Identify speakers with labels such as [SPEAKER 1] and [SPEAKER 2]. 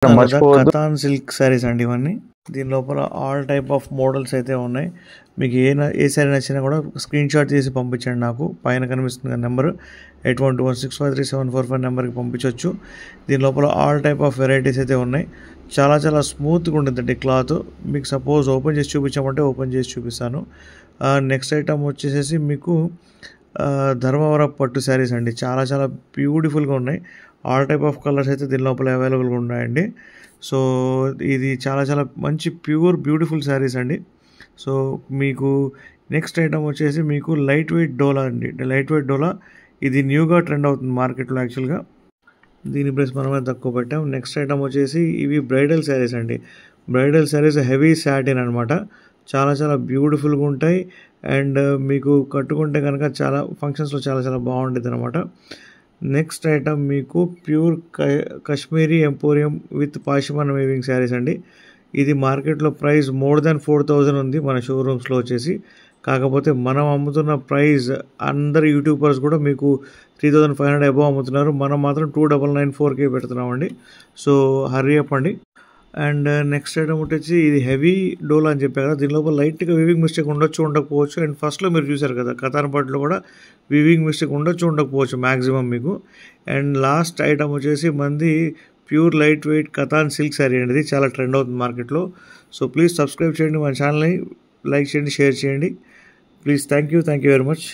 [SPEAKER 1] మర్చిపోవద్దు.
[SPEAKER 2] కతాన్ సిల్క్ శారీస్ అండి ఇవన్నీ. దీని లోపల ఆల్ టైప్ ఆఫ్ మోడల్స్ అయితే ఉన్నాయి. మీకు ఏ శారీ నచ్చినా కూడా స్క్రీన్ షాట్ తీసి పంపించండి. నాకు పైన కనిపిస్తుంది నెంబర్ 8121653745 నెంబర్కి పంపించవచ్చు. దీని లోపల ఆల్ టైప్ ఆఫ్ వెరైటీస్ అయితే ఉన్నాయి. చాలా చాలా స్మూత్గా ఉంటుందండి క్లాత్. మీకు సపోజ్ ఓపెన్ చేసి చూపించామంటే ఓపెన్ చేసి చూపిస్తాను. నెక్స్ట్ ఐటమ్ వచ్చేసేసి మీకు ధర్మవరం పట్టు శారీస్ అండి. చాలా చాలా బ్యూటిఫుల్గా ఉన్నాయి. ఆల్ టైప్ ఆఫ్ కలర్స్ అయితే దీని లోపల అవైలబుల్గా ఉన్నాయండి. సో ఇది చాలా చాలా మంచి ప్యూర్ బ్యూటిఫుల్ శారీస్ అండి. సో మీకు నెక్స్ట్ ఐటమ్ వచ్చేసి మీకు లైట్ వెయిట్ డోలా అండి. లైట్ వెయిట్ డోలా ఇది న్యూగా ట్రెండ్ అవుతుంది మార్కెట్లో. యాక్చువల్గా దీని ప్రైస్ మనమే తక్కువ పెట్టాం. నెక్స్ట్ ఐటమ్ వచ్చేసి ఇవి బ్రైడల్ శారీస్ అండి. బ్రైడల్ శారీస్ హెవీ సాటిన్ అనమాట. చాలా చాలా బ్యూటిఫుల్గా ఉంటాయి. అండ్ మీకు కట్టుకుంటే కనుక చాలా ఫంక్షన్స్లో చాలా చాలా బాగుంటుంది అనమాట. నెక్స్ట్ ఐటమ్ మీకు pure Kashmiri emporium with pashmina weaving sarees అండి. ఇది మార్కెట్లో ప్రైస్ మోర్ దాన్ 4000 ఉంది మన షోరూమ్స్లో వచ్చేసి. కాకపోతే మనం అమ్ముతున్న ప్రైస్ అందరు యూట్యూబర్స్ కూడా మీకు 3500 అబవ్ అమ్ముతున్నారు. మనం మాత్రం 2994K పెడుతున్నామండి. సో హర్రీ అప్ అండి. అండ్ నెక్స్ట్ ఐటమ్ వచ్చేసి ఇది హెవీ డోలా అని చెప్పారు కదా. దీని లోపల లైట్గా వీవింగ్ మిస్టేక్ ఉండొచ్చు ఉండకపోవచ్చు. అండ్ ఫస్ట్లో మీరు చూసారు కదా కతాన్ పట్టులో కూడా వీవింగ్ మిస్టేక్ ఉండొచ్చు ఉండకపోవచ్చు మ్యాక్సిమం మీకు. అండ్ లాస్ట్ ఐటమ్ వచ్చేసి మంది pure light weight katan silk sari అనేది చాలా ట్రెండ్ అవుతుంది మార్కెట్లో. సో ప్లీజ్ సబ్స్క్రైబ్ చేయండి మన ఛానల్ని, లైక్ చేయండి, షేర్ చేయండి please. Thank you very much.